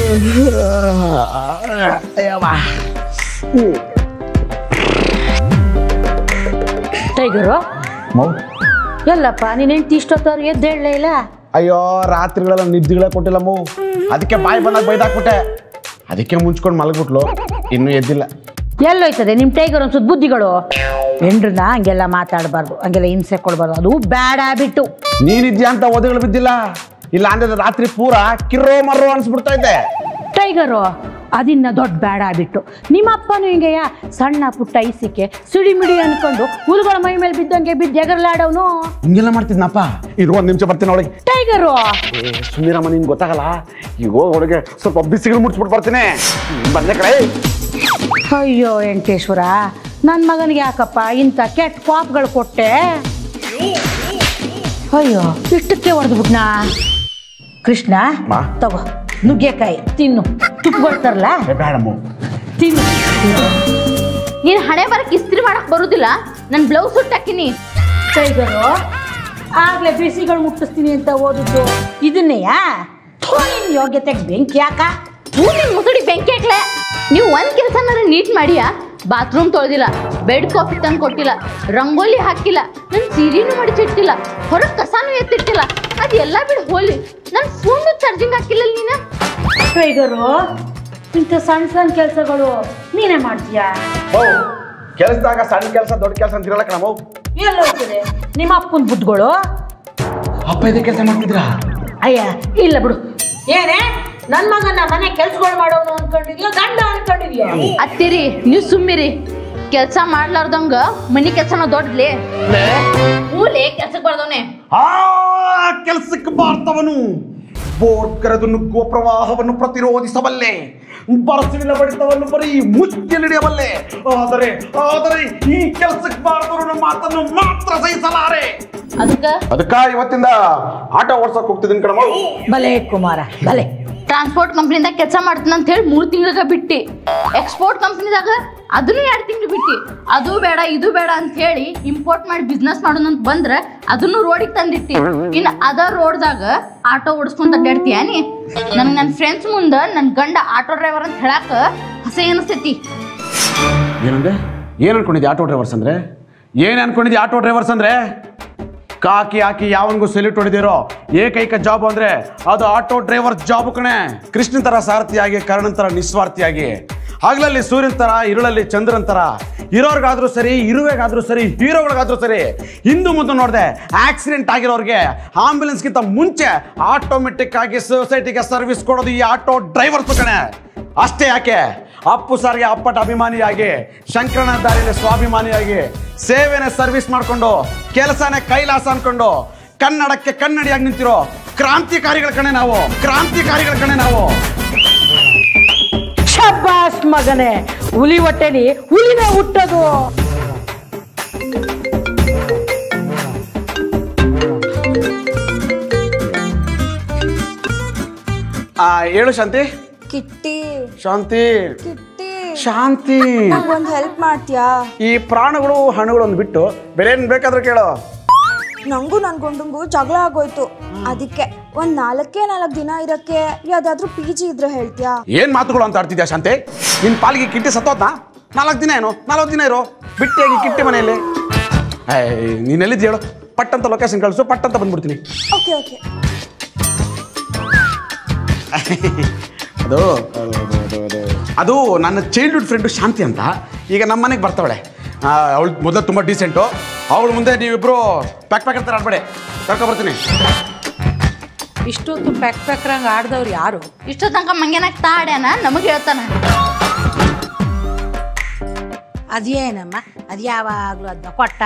Tiger ಎಲ್ಲಪ್ಪ ನೀನ್ ಹೆಂಡತಿ ಇಷ್ಟೊತ್ತವ್ರು ಎದ್ದೇಳಲೇ ಇಲ್ಲ. ಅಯ್ಯೋ ರಾತ್ರಿಗಳೆಲ್ಲ ನಿದ್ದೆಗಳೇ ಕೊಟ್ಟಿಲ್ಲ ಮೂ, ಅದಕ್ಕೆ ಬಾಯಿ ಬಂದಾಗ ಬೈದಾಕ್ಬಿಟ್ಟೆ, ಅದಕ್ಕೆ ಮುಂಚ್ಕೊಂಡು ಮಲಗ್ಬಿಟ್ಲು, ಇನ್ನೂ ಎದ್ದಿಲ್ಲ. ಎಲ್ಲೋಯ್ತದೆ ನಿಮ್ ಟೈಗರ್ ಅನ್ಸುತ್ತ ಬುದ್ಧಿಗಳು. ಹೆಂಡ್ರನ್ನ ಹಂಗೆಲ್ಲ ಮಾತಾಡಬಾರ್ದು, ಹಂಗೆಲ್ಲ ಹಿಂಸೆ ಕೊಡ್ಬಾರ್ದು, ಅದು ಬ್ಯಾಡ್ ಹ್ಯಾಬಿಟ್ಟು. ನೀನಿದ್ಯಾ ಅಂತ ಓದಿಗಳು ಬಿದ್ದಿಲ್ಲ, ಇಲ್ಲ ಅಂದ್ರೆ ರಾತ್ರಿ ಪೂರ ಕಿರ್ರೋ ಮರ್ರೋ ಅನ್ಸ್ಬಿಡ್ತಾ ಇದ್ದೆ. ಟೈಗರು ಅದಿನ್ನ ದೊಡ್ಡ ಬ್ಯಾಡ ಹ್ಯಾಬಿಟ್ಟು. ನಿಮ್ಮ ಅಪ್ಪನು ಹಿಂಗೆಯ ಸಣ್ಣ ಪುಟ್ಟ ಐಸಿಕೆ ಸಿಡಿಮಿಡಿ ಅನ್ಕೊಂಡು ಹುಲ್ಗಳ ಮೈ ಮೇಲೆ ಬಿದ್ದಂಗೆ ಬಿದ್ದು ಎಗರ್ಲಾಡವನು. ಹಿಂಗೆಲ್ಲ ಮಾಡ್ತಿದ್ನಪ್ಪ. ಇರು ಒಂದ್ ನಿಮಿಷ ಬರ್ತೀನಿ ಒಳಗೆ. ಟೈಗರು ಸುಮೀರಮ್ಮ ನಿನ್ ಗೊತ್ತಾಗಲ್ಲ, ಈಗ ಒಳಗೆ ಸ್ವಲ್ಪ ಬಿಸಿಗಳು ಮುಟ್ಸ್ಬಿಟ್ಟು ಬರ್ತೀನಿ, ಬಂದೆ ಕಡೆ. ಅಯ್ಯೋ ವೆಂಕಟೇಶ್ವರ, ನನ್ನ ಮಗನಿಗೆ ಯಾಕಪ್ಪ ಇಂಥ ಕೆಟ್ಟ ಪಾಪ್ಗಳು ಕೊಟ್ಟೆ? ಅಯ್ಯೋ ಇಷ್ಟಕ್ಕೆ ಹೊಡೆದ್ಬಿಟ್ನಾ? ಕೃಷ್ಣ ತಗೋ ನುಗ್ಗೆಕಾಯಿ ತಿನ್ನು, ತುಪ್ಪಗೊಳ್ತಾರಲ್ಲ ಬೇಡಮ್ಮ ತಿನ್ನು. ನೀನ್ ಹಣೆ ಬರಕ್ಕೆ ಇಸ್ತ್ರಿ ಮಾಡಕ್ ಬರುದಿಲ್ಲ, ನನ್ ಬ್ಲೌಸ್ ಸುಟ್ಟಾಕಿನಿ. ಟೈಗರು ಆಗ್ಲೇ ಬಿಸಿಗಳು ಮುಟ್ಟಿಸ್ತೀನಿ ಅಂತ ಓದಿದ್ದು ಇದನ್ನೆಯಾ? ನಿನ್ ಯೋಗ್ಯತೆಗೆ ಬೆಂಕಿ ಯಾಕ? ನಿನ್ ಮುಸುಡಿ ಬೆಂಕಿ ಹಾಕ್ಲೆ. ನೀವು ಒಂದ್ ಕೆಲಸನಾರ ನೀಟ್ ಮಾಡಿಯಾ? ಬಾತ್ರೂಮ್ ತೊಳೆದಿಲ್ಲ, ಬೆಡ್ ಕಾಫಿ ತಂದು ಕೊಟ್ಟಿಲ್ಲ, ರಂಗೋಲಿ ಹಾಕಿಲ್ಲ, ನನ್ ಸೀರೆನೂ ಮಡಿಚಿಟ್ಟಿಲ್ಲ, ಹೊರಗೆ ಕಸಾನು ಎತ್ತಿಟ್ಟಿಲ್ಲ. ಅದೆಲ್ಲ ಬಿಡು ಹೋಲಿ, ನನ್ ಫೋನ್ ಚಾರ್ಜಿಂಗ್ ಹಾಕಿಲ್ಲ ನೀನ. ಟೈಗರು ಇಂಥ ಸಣ್ಣ ಸಣ್ಣ ಕೆಲಸಗಳು ನೀನೇ ಮಾಡ್ತೀಯಾ? ಕೆಲಸದಾಗ ಸಣ್ಣ ಕೆಲಸ ದೊಡ್ಡ ಕೆಲಸ ಅಂತಿರಲ್ಲ ಕಣಮ್ಮ. ಎಲ್ಲ ಹೋಗ್ತದೆ ನಿಮ್ಮ ಅಪ್ಪನ ಬುದ್ಧಿಗಳು. ಅಪ್ಪ ಇದೇ ಕೆಲಸ ಮಾಡ್ತಿದ್ರಾ? ಅಯ್ಯ ಇಲ್ಲ ಬಿಡು. ಏನೇ ನನ್ನ ಮಗನ ಮನೆ ಕೆಲ್ಸಗಳು ಮಾಡೋನು ಅನ್ಕೊಂಡಿದ್ಯೋ ಗಂಡ ಅನ್ಕೊಂಡಿದ್ಯೋ? ಅತ್ತಿರಿ ನೀವು ಸುಮ್ಮಿರಿ. ಕೆಲಸ ಮಾಡ್ಲಾರ್ದಂಗ ಮನಿ ಕೆಲ್ಸನ ದೊಡ್ಡಲಿ ಮೂಲೆ ಕೆಲ್ಸಕ್ಕೆ ಬರ್ದವನೆ. ಕೆಲ್ಸಕ್ಕೆ ಬಾರ್ತವನು ಬೋಟ್ ಕರೆದು ನುಗ್ಗುವ ಪ್ರವಾಹವನ್ನು ಪ್ರತಿರೋಧಿಸಬಲ್ಲೆ, ಬರಸಿನ ಬಡಿತವನ್ನು ಬರೀ ಮುಚ್ಚಿಲಿಡಿಯಬಲ್ಲೆ. ಆದರೆ ಆದರೆ ಈ ಕೆಲಸಕ್ಕೆ ಬಾರದವರ ಮಾತನ್ನು ಮಾತ್ರ ಸಹಿಸಲಾರೆ. ಅದಕ್ಕ ಇವತ್ತಿಂದ ಆಟೋ ಓಡ್ಸಕ್ ಹೋಗ್ತಿದ್ದೀನಿ ಕಣಮ್ಮ. ಬಲೆ ಕುಮಾರ ಬಲೆ. ಟ್ರಾನ್ಸ್ಪೋರ್ಟ್ ಕಂಪ್ನಿದಾಗ ಕೆಲಸ ಮಾಡ್ತೀನಿ ಅಂತ ಹೇಳಿ 3 ತಿಂಗಳಿಗೆ ಬಿಟ್ಟಿ, ಎಕ್ಸ್ಪೋರ್ಟ್ ಕಂಪ್ನಿದಾಗ ಅದನ್ನು 2 ತಿಂಗಳು ಬಿಟ್ಟಿ. ಅದು ಬೇಡ ಇದು ಬೇಡ ಅಂತ ಹೇಳಿ ಇಂಪೋರ್ಟ್ ಮಾಡಿ ಬಿಸ್ನೆಸ್ ಮಾಡೋಣ ಅಂತ ಬಂದ್ರೆ ಅದನ್ನು ರೋಡಿಗೆ ತಂದಿಟ್ಟಿ. ಇನ್ನು ಅದ ರೋಡ್ದಾಗ ಆಟೋ ಓಡಿಸ್ಕೊಂತ ಅಡ್ಡಾಡ್ತೀಯ ನೀ? ನನ್ನ ಫ್ರೆಂಡ್ಸ್ ಮುಂದೆ ನನ್ನ ಗಂಡ ಆಟೋ ಡ್ರೈವರ್ ಅಂತ ಹೇಳಾಕ ಹಸೆ ಅನಿಸ್ತೈತಿ. ಏನಂದ್ರೆ ಏನ್ ಅನ್ಕೊಂಡಿದ್ದೆ ಆಟೋ ಡ್ರೈವರ್ಸ್ ಅಂದ್ರೆ? ಏನ್ ಅನ್ಕೊಂಡಿದ್ದೆ ಆಟೋ ಡ್ರೈವರ್ಸ್ ಅಂದ್ರೆ? ಕಾಕಿ ಹಾಕಿ ಯಾವನಿಗೂ ಸೆಲ್ಯೂಟ್ ಹೊಡೆದಿರೋ ಏಕೈಕ ಜಾಬ್ ಅಂದ್ರೆ ಅದು ಆಟೋ ಡ್ರೈವರ್ ಜಾಬ್ ಕಣೆ. ಕೃಷ್ಣನ್ ತರ ಸಾರಥಿಯಾಗಿ, ಕರ್ಣನ್ ತರ ನಿಸ್ವಾರ್ಥಿಯಾಗಿ, ಹಗಲಲ್ಲಿ ಸೂರ್ಯನ್ ತರ, ಇರುಳಲ್ಲಿ ಚಂದ್ರನ್ ತರ, ಇರೋರ್ಗಾದ್ರೂ ಸರಿ, ಇರುವೆಗಾದ್ರೂ ಸರಿ, ಹೀರೋಗಳಿಗಾದ್ರೂ ಸರಿ, ಹಿಂದೂ ಮುಂದೆ ನೋಡಿದೆ ಆಕ್ಸಿಡೆಂಟ್ ಆಗಿರೋರಿಗೆ ಆಂಬ್ಯುಲೆನ್ಸ್ಗಿಂತ ಮುಂಚೆ ಆಟೋಮೆಟಿಕ್ ಆಗಿ ಸೊಸೈಟಿಗೆ ಸರ್ವಿಸ್ ಕೊಡೋದು ಈ ಆಟೋ ಡ್ರೈವರ್ಸ್ ಕಣೆ. ಅಷ್ಟೇ ಯಾಕೆ, ಅಪ್ಪು ಸಾರಿಗೆ ಅಪ್ಪಟ ಅಭಿಮಾನಿಯಾಗಿ, ಶಂಕರನ ದಾರಿಯಲ್ಲಿ ಸ್ವಾಭಿಮಾನಿಯಾಗಿ, ಸೇವೆನೇ ಸರ್ವಿಸ್ ಮಾಡ್ಕೊಂಡು, ಕೆಲಸನೇ ಕೈಲಾಸ ಅನ್ಕೊಂಡು, ಕನ್ನಡಕ್ಕೆ ಕನ್ನಡಿಯಾಗಿ ನಿಂತಿರೋ ಕ್ರಾಂತಿಕಾರಿಗಳ ಕಣೆ ನಾವು, ಕ್ರಾಂತಿಕಾರಿಗಳ ಕಣೆ ನಾವು. ಶಬ್ಬಾಸ್ ಮಗನೇ, ಹುಲಿ ಹೊಟ್ಟೆಲಿ ಹುಲಿನೇ ಹುಟ್ಟೋದು. ಹೇಳು ಶಾಂತಿ. ಕಿಟ್ಟಿ ಶಾಂತಿ ಕಿಟ್ಟಿ ಶಾಂತಿ, ಒಂದು ಹೆಲ್ಪ್ ಮಾಡ್ತೀಯಾ? ಈ ಪ್ರಾಣಗಳು ಹಣ್ಣುಗಳು ಒಂದು ಬಿಟ್ಟು ಬೇರೆ ಏನ್ ಬೇಕಾದ್ರೆ ಕೇಳೋ. ನಂಗೂ ನನ್ ಗಂಡಂಗೂ ಜಗಳ ಆಗೋಯ್ತು, ಅದಕ್ಕೆ ಒಂದ್ 4 ದಿನ ಇರಕ್ಕೆ ಯಾವ್ದಾದ್ರು PG ಇದ್ರೆ ಹೇಳ್ತೀಯಾ? ಏನ್ ಮಾತುಗಳು ಅಂತ ಆಡ್ತಿದ್ಯಾ ಶಾಂತಿ? ನಿನ್ ಪಾಲಿಗೆ ಕಿಟ್ಟಿ ಸತ್ತೋದ್ನಾ? 4 ದಿನ ಏನು 40 ದಿನ ಇರೋ ಬಿಟ್ಟಿಯಾಗಿ ಕಿಟ್ಟಿ ಮನೆಯಲ್ಲಿ. ನೀನ್ ಎಲ್ಲಿದ್ದು ಹೇಳು, ಪಟ್ಟಂತ ಲೊಕೇಶನ್ ಕಳಿಸು, ಪಟ್ಟಂತ ಬಂದ್ಬಿಡ್ತೀನಿ. Okay okay. ಅದು ಅದು ನನ್ನ ಚೈಲ್ಡ್ಹುಡ್ ಫ್ರೆಂಡು ಶಾಂತಿ ಅಂತ, ಈಗ ನಮ್ಮ ಮನೆಗೆ ಬರ್ತಾವಳೆ. ಅವಳು ಮೊದಲು ತುಂಬ ಡೀಸೆಂಟು. ಅವಳು ಮುಂದೆ ನೀವಿಬ್ರು ಪ್ಯಾಕ್ ಅಂತ ಆಡ್ಬೇಡಿ, ಕರ್ಕೊಬರ್ತೀನಿ. ಇಷ್ಟೊತ್ತು ಪ್ಯಾಕ್ರಂಗ್ ಆಡ್ದವ್ರು ಯಾರು? ಇಷ್ಟೋ ತನಕ ಮಂಗೇನಾಗ ತಾಡ್ಯಾನ ನಮಗೆ ಹೇಳ್ತಾನ. ಅದೇನಮ್ಮ, ಅದು ಯಾವಾಗಲೂ ಅದನ್ನ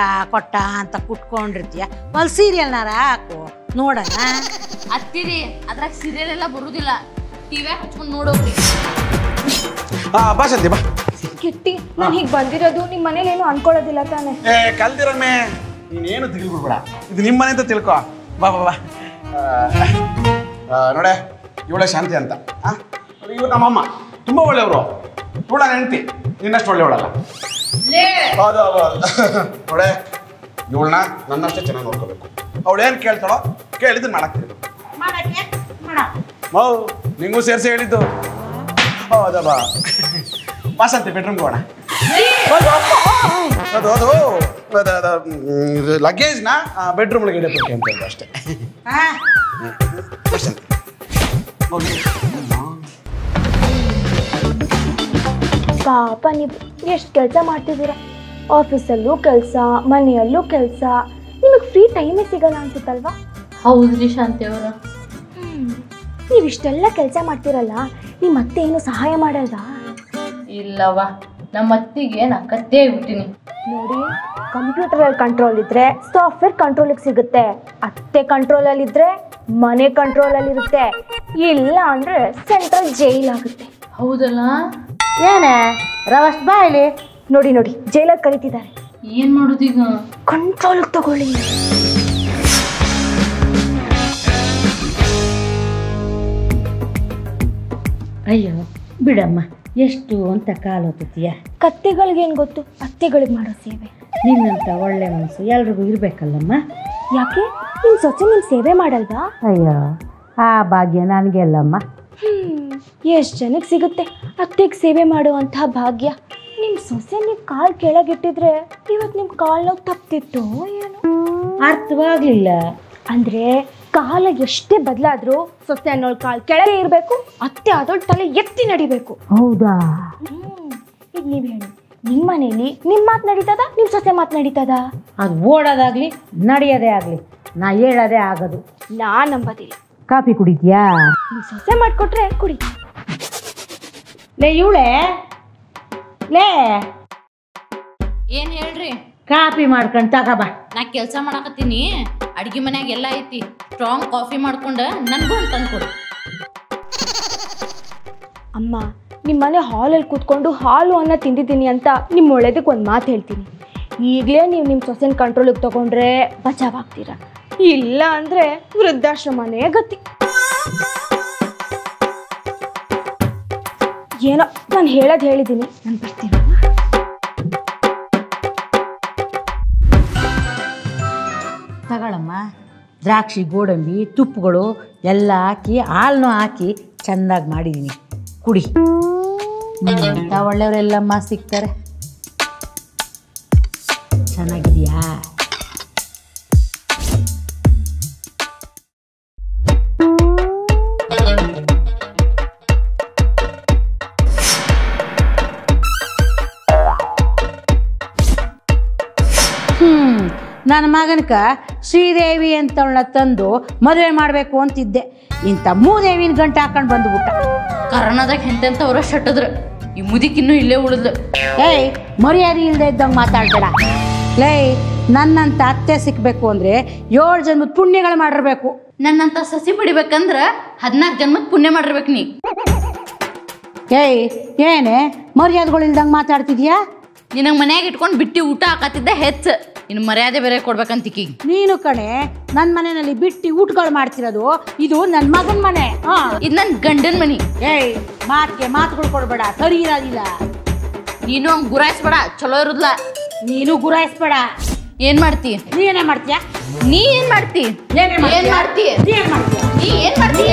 ಕೊಟ್ಟ ಅಂತ ಕುಟ್ಕೊಂಡಿರ್ತೀಯ. ಒಂದು ಸೀರಿಯಲ್ನಾರ ಹಾಕು ನೋಡೋಣ. ಅತ್ತಿರಿ ಅದ್ರಾಗ ಸೀರಿಯಲ್ ಎಲ್ಲ ಬರುದಿಲ್ಲ, ಟಿವ್ಯಾಗ ಹಚ್ಕೊಂಡು ನೋಡೋರಿ. ಬಾ ಶಾಂತಿ ಬಾ. ಕಿಟ್ಟಿ, ನಾನು ಹೀಗೆ ಬಂದಿರೋದು ನಿಮ್ಮ ಮನೇಲಿ ಏನು ಅನ್ಕೊಳ್ಳೋದಿಲ್ಲ ತಾನೆ? ಕಲ್ದಿರಮ್ಮೆ, ನೀನೇನು ತಿಳ್ಕೊಳ್ಬೇಡ, ಇದು ನಿಮ್ಮ ಮನೆ ಅಂತ ತಿಳ್ಕೊ. ಬಾ ಬಾ ಬಾ. ನೋಡೆ, ಇವಳೆ ಶಾಂತಿ ಅಂತ. ಇವ್ರು ನಮ್ಮಮ್ಮ, ತುಂಬ ಒಳ್ಳೆಯವರು. ಇವಳ ಹೆಂಡತಿ ನಿನ್ನಷ್ಟು ಒಳ್ಳೆಯವಳಲ್ಲ. ಹೌದು ನೋಡೆ, ಇವಳನ್ನ ನನ್ನಷ್ಟೇ ಚೆನ್ನಾಗಿ ನೋಡ್ಕೋಬೇಕು. ಅವಳು ಏನು ಕೇಳ್ತಾಳೋ ಕೇಳಿದ್ದು ಮಾಡಕ್ಕೆ. ನಿಂಗೂ ಸೇರಿಸಿ ಹೇಳಿದ್ದು. ಹೌದಾ ಬಾ ಬಾಸಂತೆ ಬೆಡ್ರೂಮ್ಗೆ ಹೋಗೋಣ. ಅದು ಲಗೇಜ್ನ ಬೆಡ್ರೂಮ್ ಒಳಗೆ ಇಡಬೇಕು ಅಂತ ಹೇಳಿದ್ರು ಅಷ್ಟೇ. ಪಾಪ ನೀವು ಎಷ್ಟು ಕೆಲಸ ಮಾಡ್ತಿದ್ದೀರಾ, ಆಫೀಸಲ್ಲೂ ಕೆಲಸ, ಮನೆಯಲ್ಲೂ ಕೆಲಸ, ನಿಮಗೆ ಫ್ರೀ ಟೈಮೇ ಸಿಗಲ್ಲ ಅನ್ಸುತ್ತಲ್ವಾ? ಹೌದ್ರಿ ಶಾಂತಿ ಅವರ. ನೀವು ಇಷ್ಟೆಲ್ಲ ಕೆಲಸ ಮಾಡ್ತಿರಲ್ಲ, ನಿಮ್ಮ ಅತ್ತೆ ಏನು ಸಹಾಯ ಮಾಡಲ್ವಾ? ಇಲ್ಲವ, ನಮ್ಮ ಅತ್ತಿಗೆ ನಾ ಕತ್ತೆ ಆಗ್ಬಿಟ್ಟಿನಿ. ನೋಡಿ, ಕಂಪ್ಯೂಟರಲ್ಲಿ ಕಂಟ್ರೋಲ್ ಇದ್ರೆ ಸಾಫ್ಟ್ವೇರ್ ಕಂಟ್ರೋಲಿಗೆ ಸಿಗುತ್ತೆ. ಅತ್ತೆ ಕಂಟ್ರೋಲಲ್ಲಿದ್ದರೆ ಮನೆ ಕಂಟ್ರೋಲಲ್ಲಿರುತ್ತೆ. ಇಲ್ಲ ಅಂದರೆ ಸೆಂಟ್ರಲ್ ಜೈಲ್ ಆಗುತ್ತೆ. ಹೌದಲ್ಲ? ಏನೇ ರವಸ್ಟ್ ಬಾ ಇಲ್ಲಿ. ನೋಡಿ ನೋಡಿ, ಜೈಲಲ್ಲಿ ಕರೀತಿದ್ದಾರೆ. ಏನ್ ಮಾಡೋದೀಗ? ಕಂಟ್ರೋಲಿಗೆ ತಗೊಳ್ಳಿ. ಅಯ್ಯೋ ಬಿಡಮ್ಮ, ಎಷ್ಟು ಅಂತ ಕಾಲೋತೀಯ. ಕತ್ತೆಗಳಿಗೇನು ಗೊತ್ತು ಅತ್ತೆಗಳಿಗೆ ಮಾಡೋ ಸೇವೆ. ನಿನ್ನಂತ ಒಳ್ಳೆ ಮನಸ್ಸು ಎಲ್ರಿಗೂ ಇರಬೇಕಲ್ಲಮ್ಮ. ಯಾಕೆ ನಿಮ್ಮ ಸೊಸೆ ನಿಮ್ಮ ಸೇವೆ ಮಾಡಲ್ವಾ? ಅಯ್ಯೋ ಆ ಭಾಗ್ಯ ನನಗೆ ಅಲ್ಲಮ್ಮ. ಎಷ್ಟು ಜನಕ್ಕೆ ಸಿಗುತ್ತೆ ಅತ್ತೆಗೆ ಸೇವೆ ಮಾಡುವಂತಹ ಭಾಗ್ಯ. ನಿಮ್ಮ ಸೊಸೆ ನೀವು ಕಾಲು ಕೆಳಗಿಟ್ಟಿದ್ರೆ ಇವತ್ತು ನಿಮ್ಮ ಕಾಲು ನೋವು ತಪ್ತಿತ್ತು ಏನು? ಅರ್ಥವಾಗ್ಲಿಲ್ಲ. ಅಂದರೆ ಕಾಲ ಎಷ್ಟೇ ಬದಲಾದರೂ ಸೊಸೆ ಅನ್ನೋಳು ಕಾಲು ಕೆಳಗೆ ಇರಬೇಕು, ಅತ್ತೆ ಆದೋಳು ತಲೆ ಎತ್ತಿ ನಡಿಬೇಕು. ಹೌದಾ? ಈಗ ನೀವು ಹೇಳಿ, ನಿಮ್ಮ ಮನೇಲಿ ನಿಮ್ಮ ಮಾತು ನಡೀತದ, ನಿಮ್ಮ ಸೊಸೆ ಮಾತು ನಡೀತದ? ಅದು ಓಡೋದಾಗ್ಲಿ ನಡೆಯೋದೇ ಆಗಲಿ ನಾ ಹೇಳೋದೇ ಆಗೋದು. ನಾ ನಂಬೋದಿಲ್ಲ. ಕಾಫಿ ಕುಡಿತೀಯಾ? ನಿಮ್ಮ ಸೊಸೆ ಮಾಡಿಕೊಟ್ರೆ ಕುಡಿ. ಲೇ ಇವಳೆ, ಲೇ ಏನ್ ಹೇಳ್ರಿ? ಕಾಫಿ ಮಾಡ್ಕೊಂಡು ತಗೋಬಾ. ನಾ ಕೆಲಸ ಮಾಡಕತ್ತೀನಿ, ಅಡ್ಗೆ ಮನ್ಯಾಗ ಎಲ್ಲ ಐತಿ. ಸ್ಟ್ರಾಂಗ್ ಕಾಫಿ ಮಾಡ್ಕೊಂಡು ನನ್ಗೂ ಅಂತ ತಂದ್ಕೊಡು. ಅಮ್ಮ, ನಿಮ್ಮ ಮನೆ ಹಾಲಲ್ಲಿ ಕೂತ್ಕೊಂಡು ಹಾಲು ಅನ್ನ ತಿಂದಿದ್ದೀನಿ ಅಂತ ನಿಮ್ಮ ಒಳ್ಳೇದಕ್ಕೆ ಒಂದು ಮಾತು ಹೇಳ್ತೀನಿ. ಈಗಲೇ ನೀವು ನಿಮ್ಮ ಸೊಸೆನ ಕಂಟ್ರೋಲಿಗೆ ತೊಗೊಂಡ್ರೆ ಬಚಾವಾಗ್ತೀರಾ, ಇಲ್ಲ ಅಂದರೆ ವೃದ್ಧಾಶ್ರಮನೇ ಗತಿ. ಏನೋ ನಾನು ಹೇಳೋದು ಹೇಳಿದ್ದೀನಿ, ನಾನು ಬರ್ತೀನಿ. ತಗೊಳಮ್ಮ, ದ್ರಾಕ್ಷಿ, ಗೋಡಂಬಿ, ತುಪ್ಪಗಳು ಎಲ್ಲ ಹಾಕಿ ಹಾಲನ್ನು ಹಾಕಿ ಚೆಂದಾಗಿ ಮಾಡಿದ್ದೀನಿ, ಕುಡಿ. ಅಂತ ಒಳ್ಳೆಯವರೆಲ್ಲಮ್ಮ ಸಿಗ್ತಾರೆ. ಚೆನ್ನಾಗಿದೆಯಾ? ನನ್ನ ಮಗನಕ ಶ್ರೀದೇವಿ ಅಂತವಳ ತಂದು ಮದುವೆ ಮಾಡಬೇಕು ಅಂತಿದ್ದೆ. ಇಂಥ ಮೂದೇವಿನ ಗಂಟೆ ಹಾಕೊಂಡು ಬಂದುಬಿಟ್ಟ. ಕರೋನಾದಾಗ ಎಂತೆಂಥವ್ರ ಶಟ್ಟದ್ರ, ಈ ಮುದಿಕಿನ್ನೂ ಇಲ್ಲೇ ಉಳಿದ್ಲು. ಏಯ್, ಮರ್ಯಾದೆ ಇಲ್ಲದೆ ಇದ್ದಂಗೆ ಮಾತಾಡ್ಬೇಡ. ಲೇ, ನನ್ನಂತ ಅತ್ತೆ ಸಿಕ್ಕಬೇಕು ಅಂದರೆ 7 ಜನ್ಮದ ಪುಣ್ಯಗಳು ಮಾಡಿರ್ಬೇಕು. ನನ್ನಂತ ಸಸಿ ಪಡಿಬೇಕಂದ್ರ 14 ಜನ್ಮದ ಪುಣ್ಯ ಮಾಡಿರ್ಬೇಕು ನೀ. ಏಯ್, ಏನೇ ಮರ್ಯಾದೆಗಳು ಇಲ್ದಂಗೆ ಮಾತಾಡ್ತಿದ್ಯಾ? ನಿನಗೆ ಮನ್ಯಾಗ ಇಟ್ಕೊಂಡು ಬಿಟ್ಟು ಊಟ ಹಾಕತ್ತಿದ್ದ ಹೆಚ್ಚ, ಇನ್ನು ಮರ್ಯಾದೆ ಬೇರೆ ಕೊಡ್ಬೇಕಂತಿಕಿ. ನೀನು ಕಣೆ ನನ್ನ ಮನೆಯಲ್ಲಿ ಬಿಟ್ಟು ಊಟಗಳು ಮಾಡ್ತಿರೋದು. ಇದು ನನ್ನ ಮಗನ ಮನೆ. ಇದು ನನ್ನ ಗಂಡನ ಮನಿ. ಏಯ್, ಮಾತಿಗೆ ಮಾತುಗಳು ಕೊಡ್ಬೇಡ, ಸರಿ ಇರೋದಿಲ್ಲ. ನೀನು ಹಂಗೆ ಗುರಾಯಿಸ್ಬೇಡ, ಚಲೋ ಇರುದಿಲ್ಲ. ನೀನು ಗುರಾಯಿಸ್ಬೇಡ. ಏನ್ ಮಾಡ್ತಿ? ನೀ ಏನೇ ಮಾಡ್ತೀಯಾ? ನೀ ಏನ್ ಮಾಡ್ತಿ? ಏನ್ ಮಾಡ್ತಿ? ನೀ ಏನ್ ಮಾಡ್ತಿ?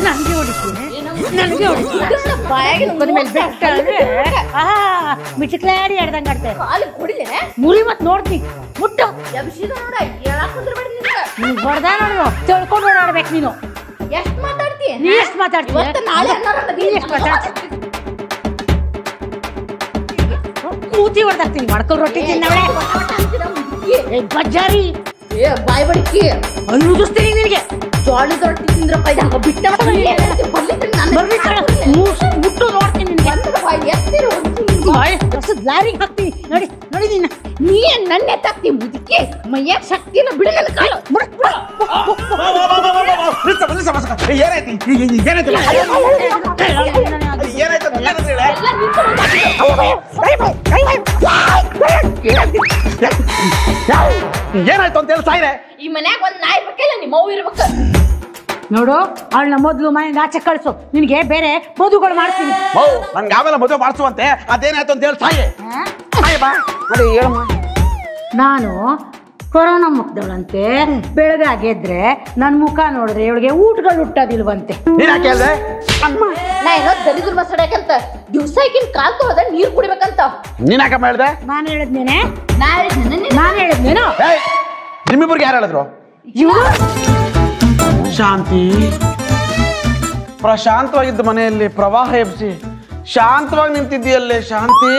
ನನಗೆ ಹೊಡಿತೀನಿ, ನನಗೆ ಹೊಡಿತೀನಿ. ಮಿಟ್ಕ್ಲಾಡಿ ಆಡ್ದಂಗೆ ಆಡ್ತೆ. ಮುರಿ ಮತ್ತೆ ನೋಡ್ತೀನಿ, ಮುಟ್ಟು ನೀನು ಹೊಡೆದ ನೋಡು, ತಿಳ್ಕೊಂಡು ಓಡಾಡ್ಬೇಕು ನೀನು. ಎಷ್ಟು ಮಾತಾಡ್ತಿ? ನೀ ಎಷ್ಟು ಮಾತಾಡ್ತೀಯ? ಮೂತಿ ಹೊಡೆದಾಕ್ತೀನಿ. ಮಾಡ್ಕೊಂಡು ರೊಟ್ಟಿ ತಿನ್ನವಳೆ ಬಜ್ಜಾರಿ, ಬಾಯ್ ಬಡಿಕಿ ಅನ್ನುದಿಸ್ತೀನಿ ನಿನಗೆ. ಜೋಳದ ರೊಟ್ಟಿ ತಿಂದ್ರಪ್ಪ, ಇದು ಬಿಟ್ಟ ಮುಟ್ಟು ನೋಡ್ತೀನಿ ನಿನಗೆ. ಲಾರಿಗೆ ಹಾಕ್ತೀನಿ ನೋಡಿ, ನೋಡಿ ನೀನು. ನೀ ನನ್ನ ಎತ್ತಾಕ್ತಿ ಮುದುಕಿ, ಮೈಯಾಗ ಶಕ್ತಿ ಇಲ್ಲ ಬಿಡ. ನನ್ನ ಕಾಲು ಏನಾಯ್ತು ಅಂತ ಹೇಳಿ ಸಾಯ್ರೆ. ಈ ಮನ್ಯಾಗ ಒಂದ್ ನಾಯಿ ಬೇಕಿಲ್ಲ, ನಿಮ್ಮ ಅವ್ವ ಇರ್ಬೇಕು. ನೋಡು, ಅವಳನ್ನ ಮೊದಲು ಮನೆಯಿಂದ ಆಚೆ ಕಳಿಸು. ನಿನಗೆ ಬೇರೆ ಮದುವೆಗಳು ಮಾಡ್ತೀನಿ. ನನ್ಗೆ ಆಮೇಲೆ ಮದುವೆ ಮಾಡಿಸುವಂತೆ. ಅದೇನಾಯ್ತು ಅಂತ ಹೇಳಿ ಸಾಯೆ. ಸಾಯೆ ಬಾ. ಅದೇ ಹೇಳಮ್ಮ. ನಾನು ಕೊರೋನಾ ಮುಗ್ದವಳಂತೆ, ಬೆಳಗಾಗೆದ್ರೆ ನನ್ನ ಮುಖ ನೋಡಿದ್ರೆ ಇವಳಿಗೆ ಊಟಗಳು ಹುಟ್ಟೋದಿಲ್ವಂತೆ. ನೀನ್ ಯಾಕೆ ಹೇಳ್ದೆ? ನಾ ಏನೋ ದರಿದ್ರ ಮಸಡಕಂತ ದಿವ್ಸ ಈಗಿನ ಕಾಲ್ ತೊಳೆದ ನೀರ್ ಕುಡಿಬೇಕಂತ. ನೀನ್ ಯಾಕಮ್ಮ ಹೇಳ್ದೆ? ನಾನು ಹೇಳಿದ್ನೇನೆ, ನಾ ಹೇಳಿದ್ನ ನಾನು ಹೇಳಿದ್ನೇನು? ನಿಮ್ಮಿಬ್ಬರಿಗೆ ಯಾರು ಹೇಳಿದ್ರು? ಶಾಂತಿ, ಪ್ರಶಾಂತವಾಗಿದ್ದ ಮನೆಯಲ್ಲಿ ಪ್ರವಾಹ ಎಬ್ಸಿ ಶಾಂತವಾಗಿ ನಿಂತಿದ್ದೀಯಲ್ಲೇ ಶಾಂತಿ.